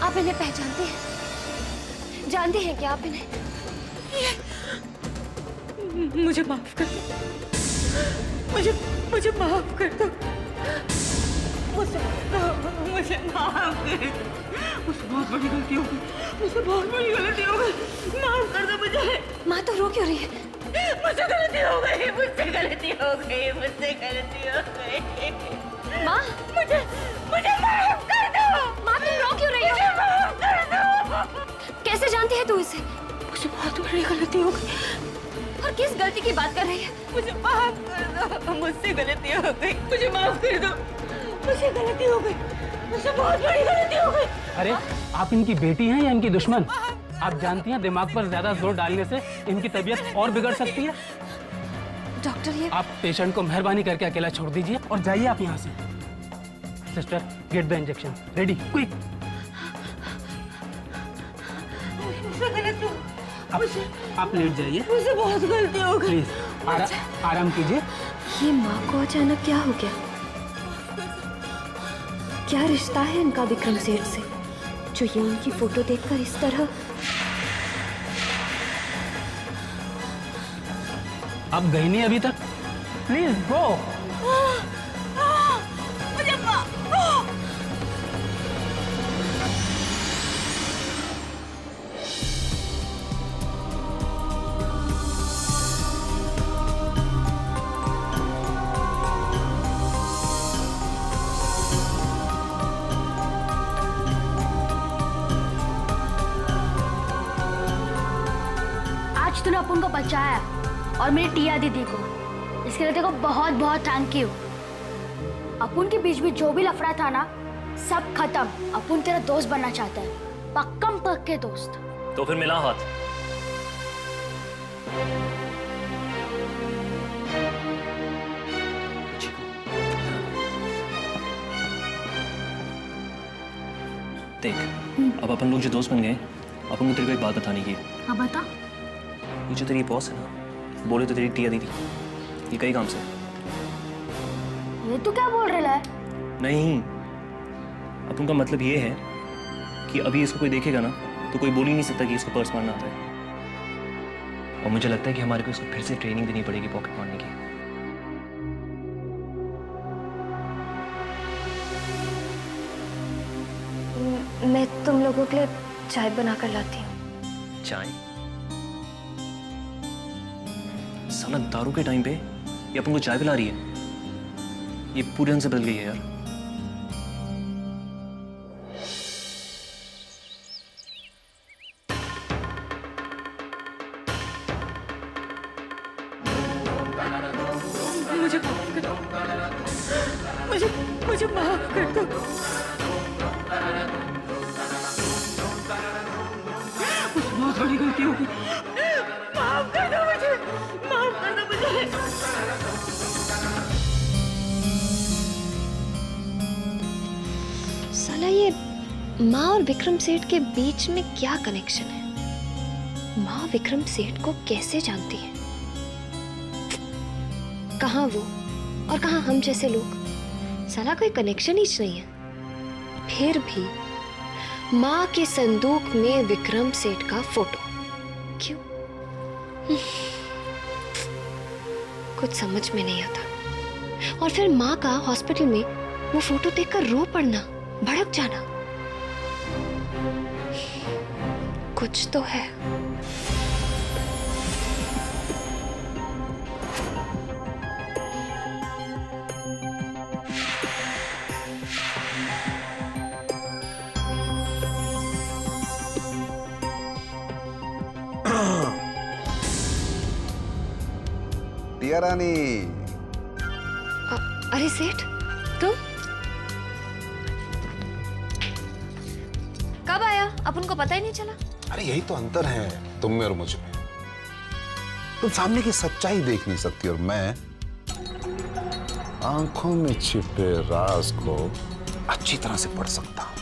आप इन्हें पहचानते हैं? जानते हैं क्या आप इन्हें? मुझे माफ कर दो, मुझे माफ कर दो, मुझे माफ कर दो। मुझसे बहुत बड़ी गलती हो गई, मुझसे बहुत बड़ी गलती हो गई, माफ कर दो मुझे। माँ तो रो क्यों रही है? मुझसे गलती हो गई, मुझसे गलती हो गई, मुझसे गलती हो गई। माँ, मुझे माफ कर दो। माँ तुम रो क्यों रही हो? मुझे माफ कर दो। कैसे जानती है तू इसे? मुझे बहुत बड़ी गलती हो गई। और किस गलती की बात कर रही है? मुझे माफ कर दो, मुझसे गलती हो गई, मुझे माफ कर दो, मुझसे गलती हो गई, मुझसे बहुत बड़ी गलती हो गई। अरे आप इनकी बेटी हैं या इनकी दुश्मन? आप जानती हैं दिमाग पर ज्यादा जोर डालने से इनकी तबीयत और बिगड़ सकती है। डॉक्टर ये आप पेशेंट को मेहरबानी करके अकेला छोड़ दीजिए और जाइए आप यहाँ से। Sister, get the injection ready, quick. मुझसे गलती हो, आप लेट जाइए। मुझसे बहुत गलती हो गई। प्लीज आराम कीजिए। ये माँ को अचानक क्या हो गया? क्या रिश्ता है इनका विक्रम सेठ से, जो ये उनकी फोटो देखकर इस तरह? आप गई नहीं अभी तक? Please go. मुझे आज तूने अपन को बचाया और मेरी टिया दीदी को, इसके लिए तेरे को बहुत बहुत थैंक यू। अपन के बीच में जो भी लफड़ा था ना, सब खत्म। अपन तेरा दोस्त बनना चाहता है, पक्कम पक्के दोस्त। तो फिर मिला हाथ। देख, अब अपन लोग जो दोस्त बन गए, अपन को तेरे को एक बात बताने की है। हाँ बता। ये जो तेरी बॉस है ना, बोले तो तेरी टिया दीदी, ये कई काम से। ये तू क्या बोल रहा है? नहीं, अब उनका मतलब ये है कि अभी इसको कोई देखेगा ना तो कोई बोल ही नहीं सकता कि इसको पर्स मारना आता है। और मुझे लगता है कि हमारे को इसको फिर से ट्रेनिंग देनी पड़ेगी पॉकेट मारने की। मैं तुम लोगों के लिए चाय बनाकर लाती हूँ। चाय? साला दारू के टाइम पे ये अपन को चाय पिला रही है। ये पूरे ढंग से बदल गई है यार। मुझे माफ कर दो। मुझे माफ कर दो। बहुत बड़ी गलती होगी। माफ कर दो मुझे। माफ कर दो मुझे। साला ये माँ और विक्रम सेठ के बीच में क्या कनेक्शन है? माँ विक्रम सेठ को कैसे जानती है? कहाँ वो और कहाँ हम जैसे लोग? साला कोई कनेक्शन ही नहीं है। फिर भी माँ के संदूक में विक्रम सेठ का फोटो क्यों? कुछ समझ में नहीं आता। और फिर माँ का हॉस्पिटल में वो फोटो देखकर रो पड़ना, भड़क जाना, कुछ तो है। टिया रानी। अरे सेठ, तुम कब आया? अपन को पता ही नहीं चला। अरे यही तो अंतर है तुम में और मुझ में। तुम सामने की सच्चाई देख नहीं सकती और मैं आंखों में छिपे राज को अच्छी तरह से पढ़ सकता हूं।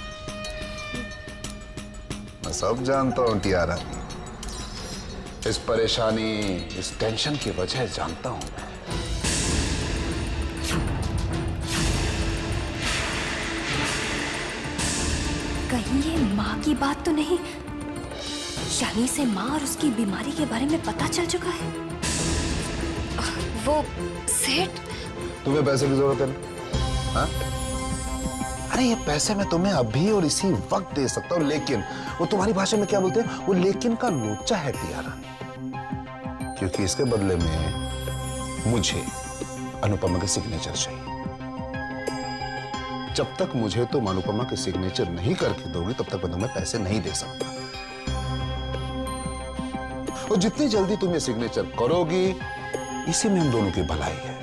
मैं सब जानता हूं टिया रानी। इस परेशानी, इस टेंशन की वजह जानता हूं मैं। कहीं ये माँ की बात तो नहीं? यानी से माँ और उसकी बीमारी के बारे में पता चल चुका है। वो सेठ, तुम्हें पैसे की जरूरत है ना? हाँ? अरे ये पैसे मैं तुम्हें अभी और इसी वक्त दे सकता हूं, लेकिन वो तुम्हारी भाषा में क्या बोलते हैं? वो लेकिन का लोचा है टिया रानी। क्योंकि इसके बदले में मुझे अनुपमा के सिग्नेचर चाहिए। जब तक मुझे तुम अनुपमा के सिग्नेचर नहीं करके दोगे तब तक मैं तुम्हें पैसे नहीं दे सकता। और जितनी जल्दी तुम ये सिग्नेचर करोगी, इसी में हम दोनों की भलाई है।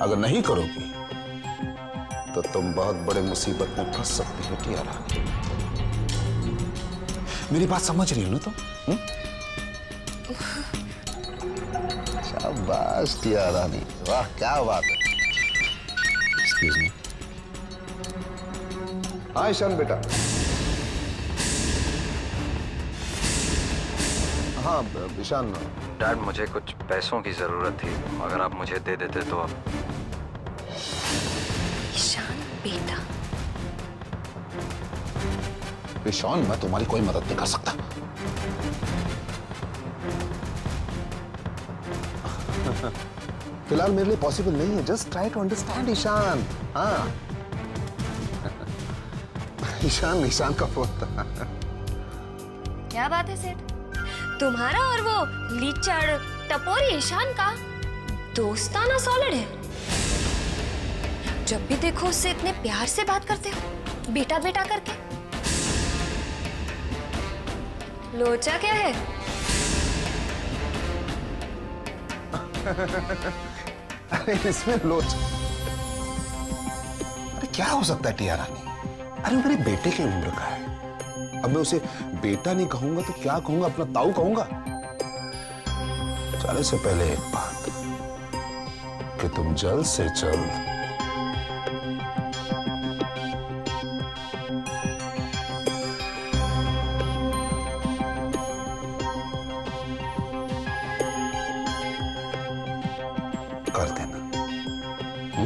अगर नहीं करोगी तो तुम बहुत बड़े मुसीबत में फंस सकती हो टिया रानी। मेरी बात समझ रही हो ना तुम? शाबाश टिया रानी, वाह क्या बात है। Excuse me. हाँ ईशान बेटा। हाँ ईशान। डैड, मुझे कुछ पैसों की जरूरत थी, अगर आप मुझे दे देते तो। ईशान बेटा। ईशान, मैं तुम्हारी कोई मदद नहीं कर सकता। फिलहाल मेरे लिए पॉसिबल नहीं है। Just try to understand Ishan. हाँ ईशान का फोन था। क्या बात है सेठ? तुम्हारा और वो लीचड़ टपोरी ईशान का दोस्ताना सॉलिड है। जब भी देखो उससे इतने प्यार से बात करते हो, बेटा बेटा करके। लोचा क्या है? अरे इसमें लोच, अरे क्या हो सकता है टिया रानी? अरे वो मेरे बेटे की उम्र का है। अब मैं उसे बेटा नहीं कहूंगा तो क्या कहूंगा? अपना ताऊ कहूंगा। जाने से पहले एक बात, कि तुम जल्द से जल्द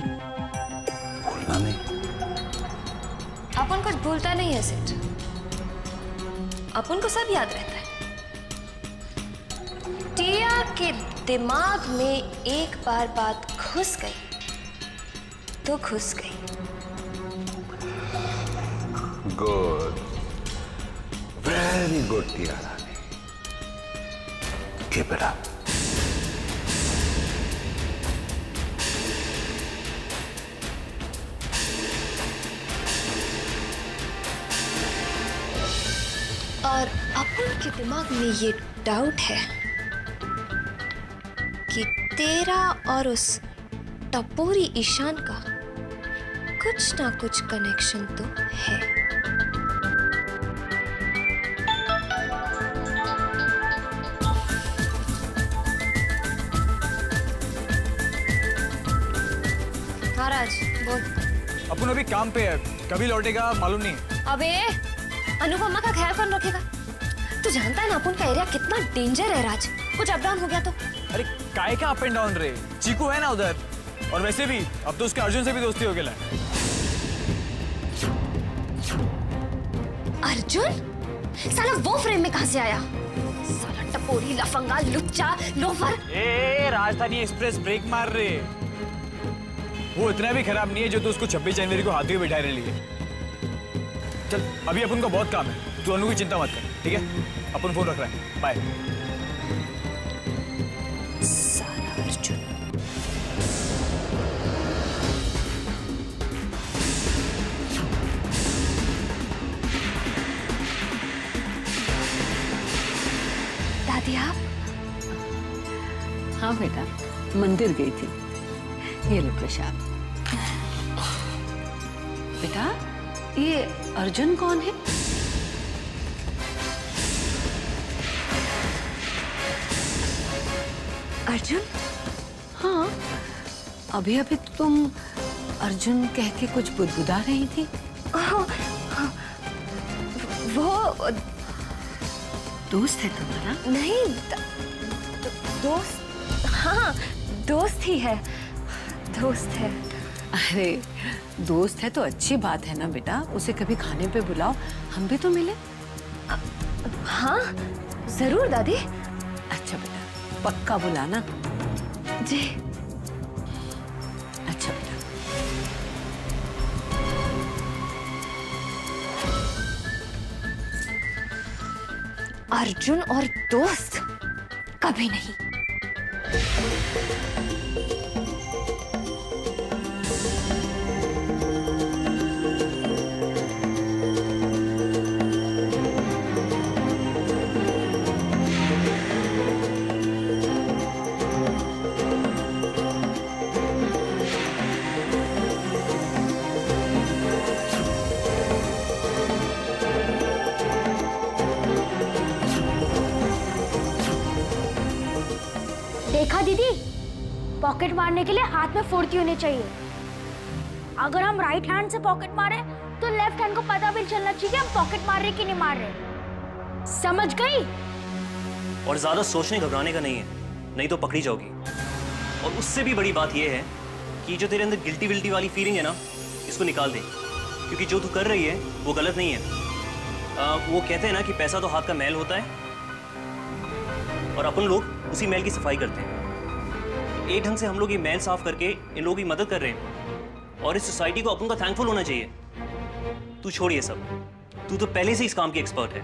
भूलना नहीं। अपन कुछ भूलता नहीं है सेठ, अपन को सब याद रहता है। टिया के दिमाग में एक बार बात घुस गई तो घुस गई। गुड, वेरी गुड टिया रानी, कीप इट अप। और अपन के दिमाग में ये डाउट है कि तेरा और उस टपोरी ईशान का कुछ ना कुछ कनेक्शन तो है। हाँ राज, बोल। अपन अभी काम पे है, कभी लौटेगा मालूम नहीं। अबे अनुपमा का ख्याल कौन रखेगा? तू जानता है ना अपन का एरिया कितना डेंजर है राज, कुछ अप डाउन हो गया तो। अरे काय का अप एंड डाउन रे, चीकू है ना उधर, और वैसे भी अब तो उसके अर्जुन से भी दोस्ती हो गया है। अर्जुन? साला वो फ्रेम में कहां से आया? साला टपोरी, लफंगा, लुच्चा, लोफर। ए राजधानी एक्सप्रेस ब्रेक मार रहे, वो इतना भी खराब नहीं है जो तू उसको 26 जनवरी को हाथी में बिठाए रहे लिए। चल अभी अपन को बहुत काम है, तू अनु की चिंता मत कर, ठीक है? अपन फोन रख रहे हैं, बाय। साला अर्जुन। दादी आप? हाँ बेटा, मंदिर गई थी। ये लो प्रसाद। बेटा, ये अर्जुन कौन है? अर्जुन? हाँ, अभी अभी तुम अर्जुन कह के कुछ बुदबुदा रही थी। वो दोस्त है तुम्हारा? नहीं, दोस्त? हाँ, दोस्त ही है, दोस्त है। अरे दोस्त है तो अच्छी बात है ना बेटा, उसे कभी खाने पे बुलाओ, हम भी तो मिले। हाँ जरूर दादी। अच्छा बेटा, पक्का बुलाना। जी। अच्छा बेटा। अर्जुन और दोस्त कभी नहीं। देखा दीदी, पॉकेट मारने के लिए हाथ में फुर्ती होनी चाहिए। अगर हम राइट हैंड से पॉकेट मारे तो लेफ्ट हैंड को पता भी चलना चाहिए हम पॉकेट मार रहे कि नहीं मार रहे। समझ गई? और ज्यादा सोचने घबराने का नहीं है, नहीं तो पकड़ी जाओगी। और उससे भी बड़ी बात यह है कि जो तेरे अंदर गिल्टी विल्टी वाली फीलिंग है ना, इसको निकाल दे, क्योंकि जो तू कर रही है वो गलत नहीं है। वो कहते हैं ना कि पैसा तो हाथ का मैल होता है, और अपन लोग उसी मैल की सफाई करते हैं। एक ढंग से हम लोग ये मैल साफ करके इन लोगों की मदद कर रहे हैं, और इस सोसाइटी को अपन का थैंकफुल होना चाहिए। तू छोड़ ये सब, तू तो पहले से इस काम की एक्सपर्ट है।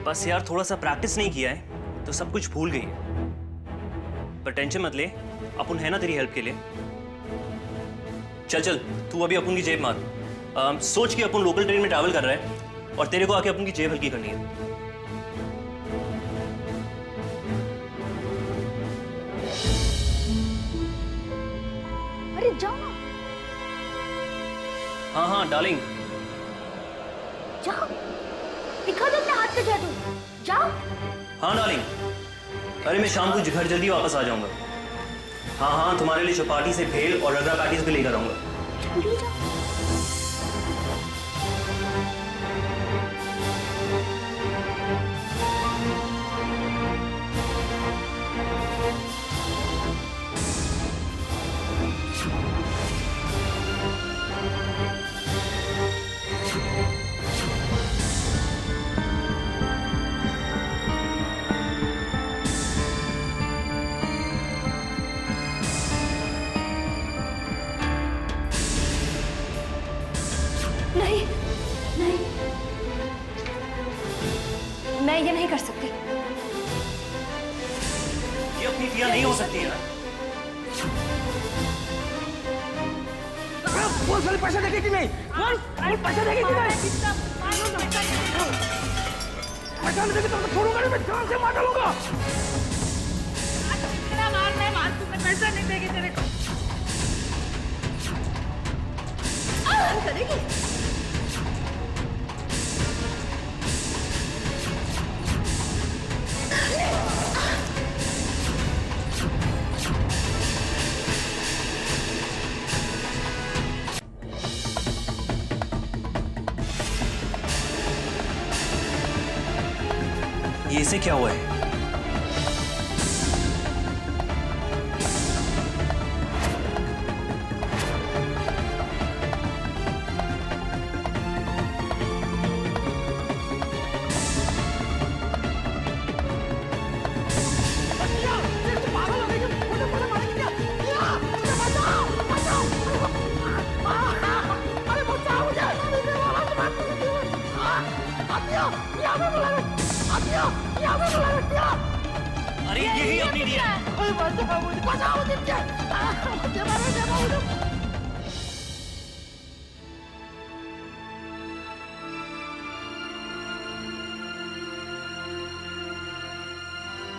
बस यार थोड़ा सा प्रैक्टिस नहीं किया है तो सब कुछ भूल गई है। पर टेंशन मत ले, अपन है ना तेरी हेल्प के लिए। चल चल, तू अभी अपन की जेब मार। सोच के अपन लोकल ट्रेन में ट्रैवल कर रहा है और तेरे को आके अपन की जेब हल्की करनी है। अरे जाओ ना। हाँ हाँ डार्लिंग, जाओ, दिखा दो अपने हाथ पे जादू। जाओ। हाँ डार्लिंग, अरे मैं शाम को घर जल्दी वापस आ जाऊंगा। हाँ हाँ, तुम्हारे लिए चपाटी से भेल और रगड़ा पैटीज भी लेकर आऊंगा। जल्दी जाओ। मैं ये नहीं कर सकती। ये अपनी टिया नहीं हो सकती है ना। बोल साले पैसा देगी कि नहीं? बोल पैसा देगी कि नहीं? पैसा नहीं देगी तो छोड़ूंगा नहीं, मैं जान से मार डालूंगा। मार तूने पैसा नहीं देगी तेरे को। करेगी। ये इसे क्या हुआ है? अरे यही अपनी टिया है।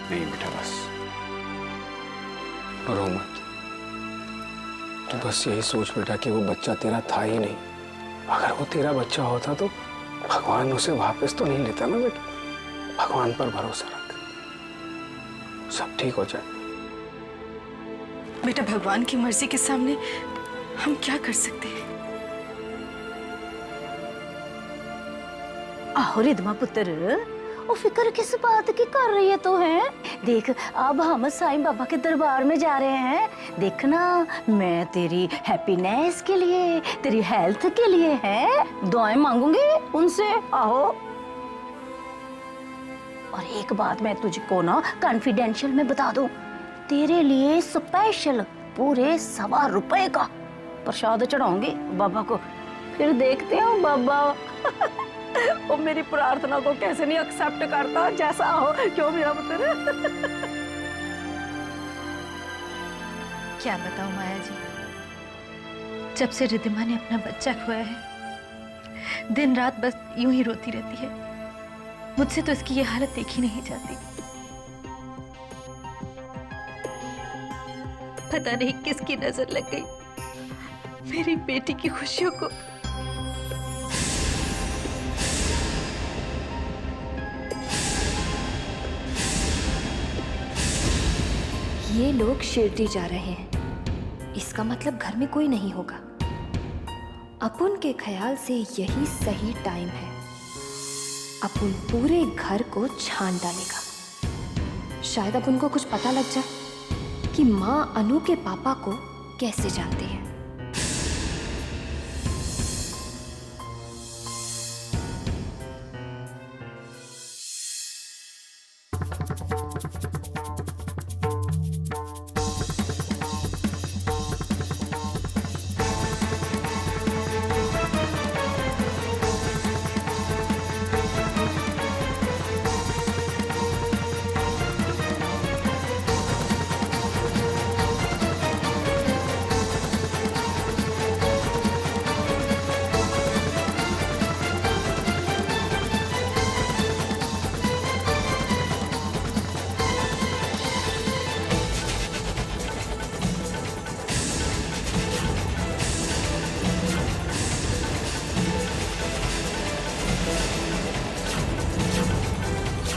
नहीं बेटा, बस रो मत। तू बस यही सोच बेटा कि वो बच्चा तेरा था ही नहीं। अगर वो तेरा बच्चा होता तो भगवान उसे वापस तो नहीं लेता ना बेटा। भगवान पर भरोसा रख, सब ठीक हो जाए। बेटा, भगवान की मर्जी के सामने हम क्या कर सकते हैं? आहो रिधमा पुत्र, वो फिक्र किस बात की कर रही है तो है? देख, अब हम साईं बाबा के दरबार में जा रहे हैं। देखना, मैं तेरी हैप्पीनेस के लिए, तेरी हेल्थ के लिए है दुआएं मांगूंगी उनसे। आहो, और एक बात मैं तुझको ना कॉन्फिडेंशियल में बता दूं, तेरे लिए स्पेशल पूरे 1.25 रुपए का प्रसाद चढ़ाऊंगी बाबा को। फिर देखते हैं बाबा वो मेरी प्रार्थना को कैसे नहीं एक्सेप्ट करता। जैसा हो, क्यों मेरा पुत्र? क्या बताऊं माया जी, जब से रिद्धिमा ने अपना बच्चा खोया है, दिन रात बस यूं ही रोती रहती है। मुझसे तो इसकी ये हालत देखी नहीं जाती। पता नहीं किसकी नजर लग गई मेरी बेटी की खुशियों को। ये लोग शिरडी जा रहे हैं, इसका मतलब घर में कोई नहीं होगा। अपुन के ख्याल से यही सही टाइम है। अपुन पूरे घर को छान डालेगा। शायद अब उनको कुछ पता लग जाए कि माँ अनु के पापा को कैसे जानते हैं।